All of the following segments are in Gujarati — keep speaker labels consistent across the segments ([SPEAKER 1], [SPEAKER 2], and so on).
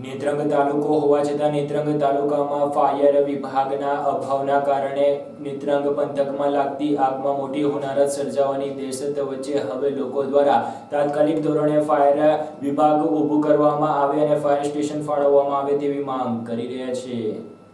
[SPEAKER 1] નેત્રંગ તાલુકો હોવા છતાં નેત્રંગ તાલુકામાં ફાયર વિભાગના અભાવના કારણે નેત્રંગ પંથકમાં લાગતી આગમાં મોટી હોનારત સર્જાવાની દહેશત વચ્ચે હવે લોકો દ્વારા તાત્કાલિક ધોરણે ફાયર વિભાગ ઊભું કરવામાં આવે અને ફાયર સ્ટેશન ફાળવવામાં આવે તેવી માંગ કરી રહ્યા છે।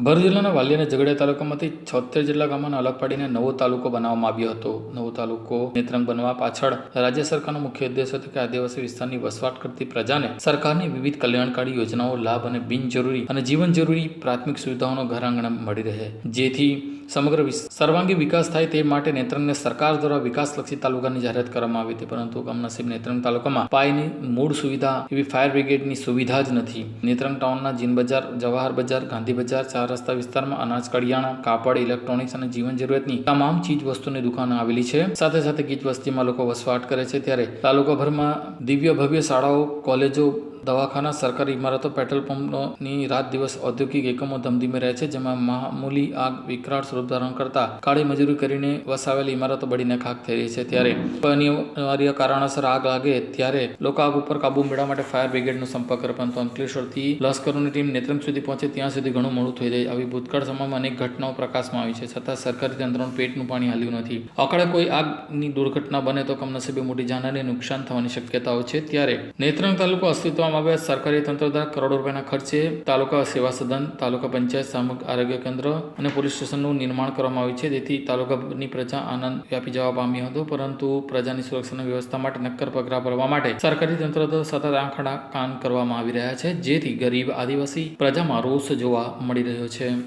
[SPEAKER 2] ભરૂચ જિલ્લાના વાલિયા અને ઝઘડિયા તાલુકામાંથી 76 જેટલા ગામોને અલગ પાડીને નવો તાલુકો બનાવવામાં આવ્યો હતો। નવો તાલુકો નેત્રંગ બનવા પાછળ રાજ્ય સરકારનો મુખ્ય ઉદ્દેશ હતો કે આદિવાસી વિસ્તારની વસવાટ કરતી પ્રજાને સરકારની વિવિધ કલ્યાણકારી યોજનાઓ લાભ અને બિનજરૂરી અને જીવન જરૂરી પ્રાથમિક સુવિધાઓનો ઘર આંગણે મળી રહે, જેથી સમગ્ર સર્વાંગી વિકાસ થાય તે માટે નેત્રંગને સરકાર દ્વારા વિકાસલક્ષી તાલુકાની જાહેરાત કરવામાં આવી હતી। પરંતુ કમનસીબ નેત્રંગ તાલુકામાં પાયાની મૂળ સુવિધા એવી ફાયર બ્રિગેડની સુવિધા જ નથી। નેત્રંગ ટાઉનના જીન બજાર, જવાહર બજાર, ગાંધી બજાર, ચાર રસ્તા વિસ્તારમાં અનાજ, કરિયાણા, કાપડ, ઇલેક્ટ્રોનિક્સ અને જીવન જરૂરિયાતની તમામ ચીજ વસ્તુની દુકાનો આવેલી છે। સાથે સાથે ગીચ વસ્તીમાં લોકો વસવાટ કરે છે, ત્યારે તાલુકાભરમાં દિવ્ય ભવ્ય શાળાઓ, કોલેજો, દવાખાના, સરકારી ઇમારતો, પેટ્રોલ પંપની રાત દિવસ ઔદ્યોગિક એકમો ધમધમી રહે છે, જેમાં મામૂલી આગ વિકરાળ સ્વરૂપ ધારણ કરતા કાળી મજૂરી કરીને વસાવેલી ઇમારતો બળીને ખાખ થઈ રહી છે। ત્યારે અનિવાર્ય કારણોસર આગ લાગે ત્યારે લોકો આગ ઉપર કાબુ મેળવવા માટે ફાયર બ્રિગેડનો સંપર્ક કરે, પરંતુ અંકલેશ્વરથી લશ્કરોની ટીમ નેત્રંગ સુધી પહોંચે ત્યાં સુધી ઘણું મોડું થઈ જાય। આવી ભૂતકાળ સમયમાં અનેક ઘટનાઓ પ્રકાશમાં આવી છે, છતાં સરકારી તંત્રનું પેટનું પાણી હાલ્યું નથી। અકાળે કોઈ આગની દુર્ઘટના બને તો કમનસીબે મોટી જાનહાની નુકસાન થવાની શક્યતાઓ છે। ત્યારે નેત્રંગ તાલુકો અસ્તિત્વમાં આવ્યા સરકારી તંત્ર દ્વારા કરોડો રૂપિયાના ખર્ચે તાલુકા સેવા સદન, તાલુકા પંચાયત, સામૂહિક આરોગ્ય કેન્દ્ર અને પોલીસ સ્ટેશનનું નિર્માણ કરવામાં આવ્યું છે, જેથી તાલુકાની પ્રજા આનંદ વ્યાપી જવા પામી હતો। પરંતુ પ્રજાની સુરક્ષાની વ્યવસ્થા માટે નક્કર પગલાં ભરવા માટે સરકારી તંત્ર દ્વારા સતત આંખડા કાન કરવામાં આવી રહ્યા છે, જેથી ગરીબ આદિવાસી પ્રજામાં રોષ જોવા મળી રહ્યો છે।